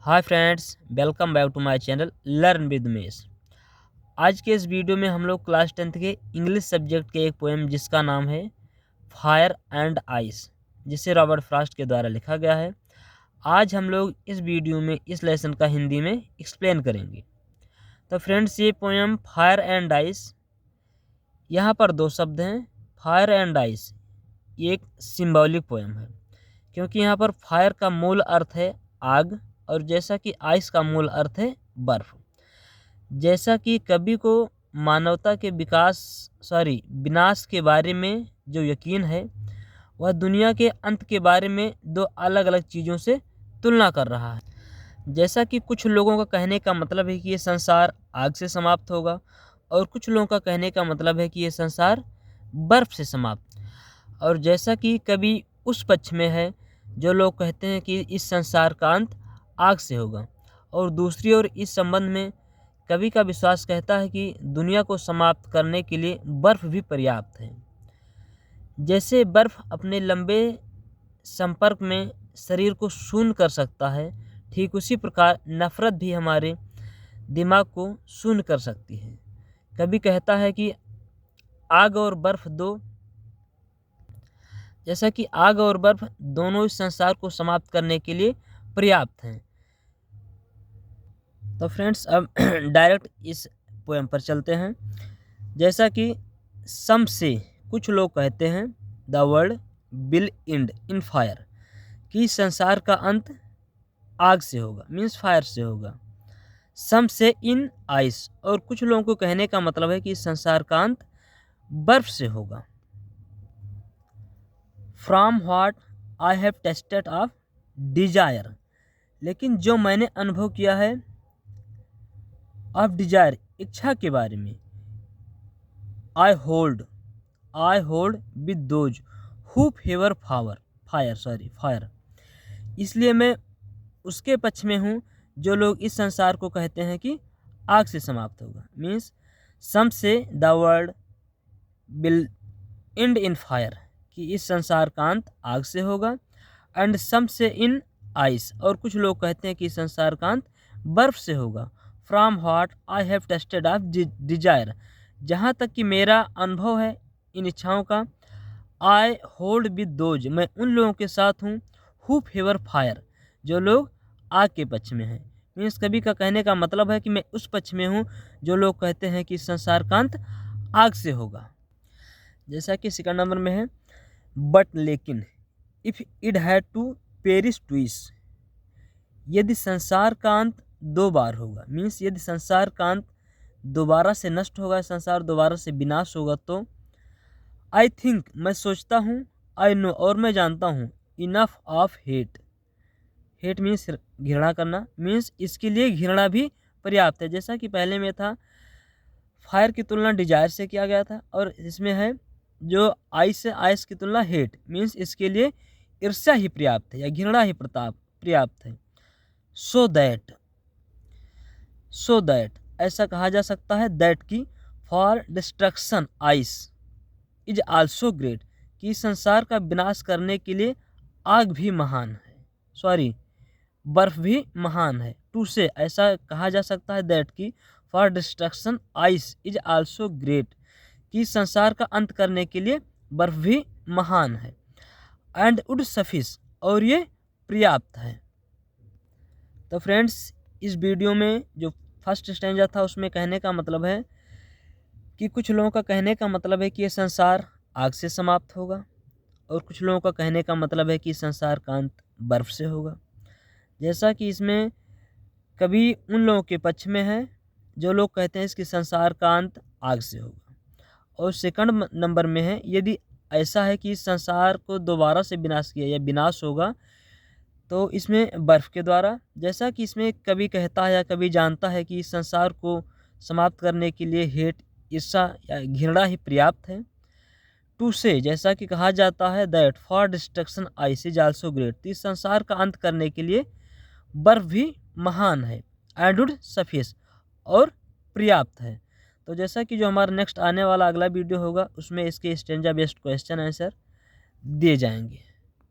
Hi friends, welcome back to my channel learn with Mess. आज के इस video में हम लोग क्लास 10th के इंग्लिश सब्जेक्ट के एक पोएम जिसका नाम है फायर एंड आइस, जिसे रॉबर्ट फ्रॉस्ट के द्वारा लिखा गया है। आज हम लोग इस वीडियो में इस लेसन का हिंदी में एक्सप्लेन करेंगे। तो फ्रेंड्स, ये पोएम फायर एंड आइस, यहाँ पर दो शब्द हैं, फायर एंड आइस। ये एक सिंबॉलिक पोएम है क्योंकि यहाँ पर फायर का मूल अर्थ है आग, और जैसा कि आइस का मूल अर्थ है बर्फ। जैसा कि कवि को मानवता के विनाश के बारे में जो यकीन है, वह दुनिया के अंत के बारे में दो अलग अलग चीज़ों से तुलना कर रहा है। जैसा कि कुछ लोगों का कहने का मतलब है कि ये संसार आग से समाप्त होगा, और कुछ लोगों का कहने का मतलब है कि ये संसार बर्फ से समाप्त। और जैसा कि कवि उस पक्ष में है जो लोग कहते हैं कि इस संसार का अंत आग से होगा, और दूसरी ओर इस संबंध में कवि का विश्वास कहता है कि दुनिया को समाप्त करने के लिए बर्फ भी पर्याप्त है। जैसे बर्फ अपने लंबे संपर्क में शरीर को शून्य कर सकता है, ठीक उसी प्रकार नफरत भी हमारे दिमाग को शून्य कर सकती है। कवि कहता है कि आग और बर्फ दोनों इस संसार को समाप्त करने के लिए पर्याप्त हैं। तो फ्रेंड्स, अब डायरेक्ट इस पोएम पर चलते हैं। जैसा कि सम से कुछ लोग कहते हैं the world will and in fire, कि संसार का अंत आग से होगा, मीन्स फायर से होगा। सम से इन आइस, और कुछ लोगों को कहने का मतलब है कि संसार का अंत बर्फ से होगा। From what I have tested of desire, लेकिन जो मैंने अनुभव किया है ऑफ डिजायर, इच्छा के बारे में। I hold with those who favour fire, इसलिए मैं उसके पक्ष में हूँ जो लोग इस संसार को कहते हैं कि आग से समाप्त होगा। मीन्स सम से the world will and in fire, कि इस संसार का अंत आग से होगा। एंड सम से इन आइस, और कुछ लोग कहते हैं कि संसार का अंत बर्फ से होगा। From what I have tested of desire, जहाँ तक कि मेरा अनुभव है इन इच्छाओं का। आई होल्ड विद दोज, मैं उन लोगों के साथ हूँ हु फेवर फायर, जो लोग आग के पक्ष में हैं। मीन्स कवि का कहने का मतलब है कि मैं उस पक्ष में हूँ जो लोग कहते हैं कि संसार का अंत आग से होगा। जैसा कि सेकंड नंबर में है, बट लेकिन if it had to perish twice, यदि संसार का अंत दो बार होगा, मीन्स यदि संसार का अंत दोबारा से नष्ट होगा, संसार दोबारा से विनाश होगा, तो आई थिंक, मैं सोचता हूँ, आई नो, और मैं जानता हूँ, इनफ ऑफ हेट मीन्स घृणा करना, मीन्स इसके लिए घृणा भी पर्याप्त है। जैसा कि पहले में था फायर की तुलना डिजायर से किया गया था, और इसमें है जो आइस की तुलना हेट, मीन्स इसके लिए ईर्ष्या ही पर्याप्त है या घृणा ही पर्याप्त है। सो दैट ऐसा कहा जा सकता है दैट की for destruction ice is also great, कि संसार का विनाश करने के लिए आग भी महान है, बर्फ भी महान है। टू से ऐसा कहा जा सकता है दैट की for destruction ice is also great, कि संसार का अंत करने के लिए बर्फ भी महान है। एंड वुड सफिश, और ये पर्याप्त है। तो फ्रेंड्स, इस वीडियो में जो फर्स्ट स्टैंजा था उसमें कहने का मतलब है कि कुछ लोगों का कहने का मतलब है कि ये संसार आग से समाप्त होगा, और कुछ लोगों का कहने का मतलब है कि संसार का अंत बर्फ से होगा। जैसा कि इसमें कभी उन लोगों के पक्ष में है जो लोग कहते हैं कि संसार का अंत आग से होगा, और सेकंड नंबर में है यदि ऐसा है कि इस संसार को दोबारा से विनाश किया या विनाश होगा, तो इसमें बर्फ के द्वारा। जैसा कि इसमें कभी कहता है या कभी जानता है कि इस संसार को समाप्त करने के लिए हेट, ईर्ष्या या घृणा ही पर्याप्त है। टू से, जैसा कि कहा जाता है that for destruction ice is also great, इस संसार का अंत करने के लिए बर्फ भी महान है। एंड वुड सफिश, और पर्याप्त है। तो जैसा कि जो हमारा नेक्स्ट आने वाला अगला वीडियो होगा उसमें इसके स्टैंजा बेस्ड क्वेश्चन आंसर दिए जाएंगे।